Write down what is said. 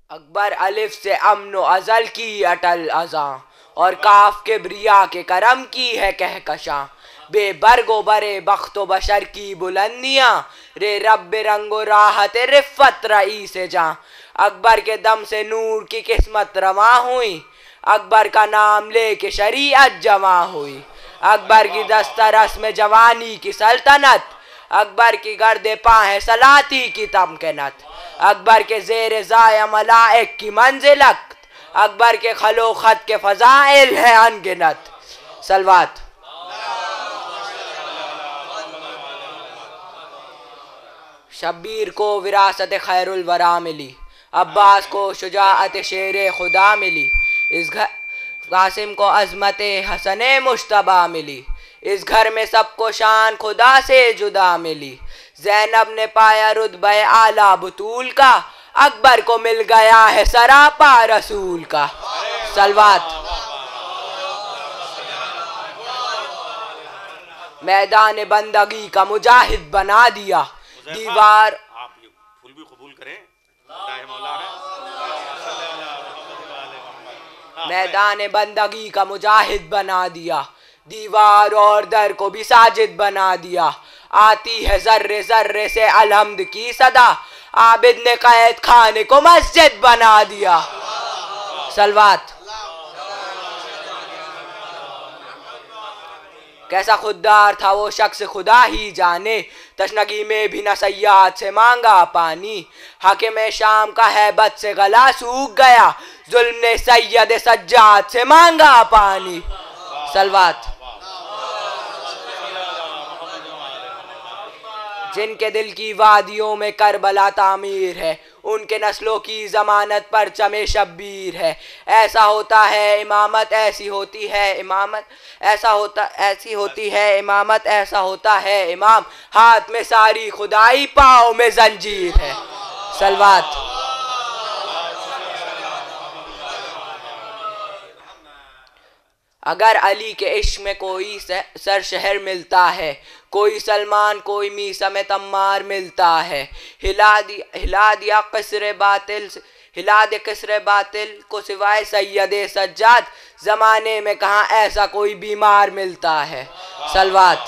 اکبر الف سے امن و ازل کی اٹل ازاں، اور کاف کے بریا کے کرم کی ہے کہکشاں، بے برگ و برے بخت و بشر کی بلندیاں، رے رب رنگ و راحت رفت رئیس جاں، اکبر کے دم سے نور کی قسمت رواں ہوئی، اکبر کا نام لے کے شریعت جمع ہوئی، اکبر کی دستہ رسم جوانی کی سلطنت، اکبر کی گرد پاں ہے سلاطی کی تمکنت، اکبر کے زیر زائے ملائک کی منزلت، اکبر کے خلو خط کے فضائل ہے انگنت۔ صلوات۔ شبیر کو وراثت خیر الورا ملی، عباس کو شجاعت شیر خدا ملی، اس گھر قاسم کو عظمت حسن مجتبیٰ ملی، اس گھر میں سب کو شان خدا سے جدا ملی، زینب نے پایا رتبہ اعلیٰ بطول کا، اکبر کو مل گیا ہے سراپا رسول کا۔ صلوات۔ میدان بندگی کا مجاہد بنا دیا، دیوار آپ یہ پھول بھی قبول کریں، خدائے مولا ہے۔ میدان بندگی کا مجاہد بنا دیا، دیوار اور در کو بھی ساجد بنا دیا، آتی ہے ذرے ذرے سے الحمد کی صدا، عابد نے قید خانے کو مسجد بنا دیا۔ صلوات۔ کیسا خوددار تھا وہ شخص خدا ہی جانے، تشنگی میں بھی نہ صیاد سے مانگا پانی، حاکم شام کا ہیبت سے گلا سوکھ گیا، ظلم نے سید سجاد سے مانگا پانی۔ صلوات۔ جن کے دل کی وادیوں میں کربلا تعمیر ہے، ان کے نسلوں کی ضمانت پرچم شبیر ہے، ایسا ہوتا ہے امامت ایسی ہوتی ہے امامت، ایسی ہوتی ہے امامت ایسا ہوتا ہے امام، ہاتھ میں ساری خدائی پاؤں میں زنجیر ہے۔ صلوات۔ اگر علی کے عشق میں کوئی سر شہر ملتا ہے، کوئی سلمان کوئی میثم تمار ملتا ہے، ہلا دیا قصر باطل کو سوائے سید سجاد، زمانے میں کہاں ایسا کوئی بیمار ملتا ہے۔ صلوات۔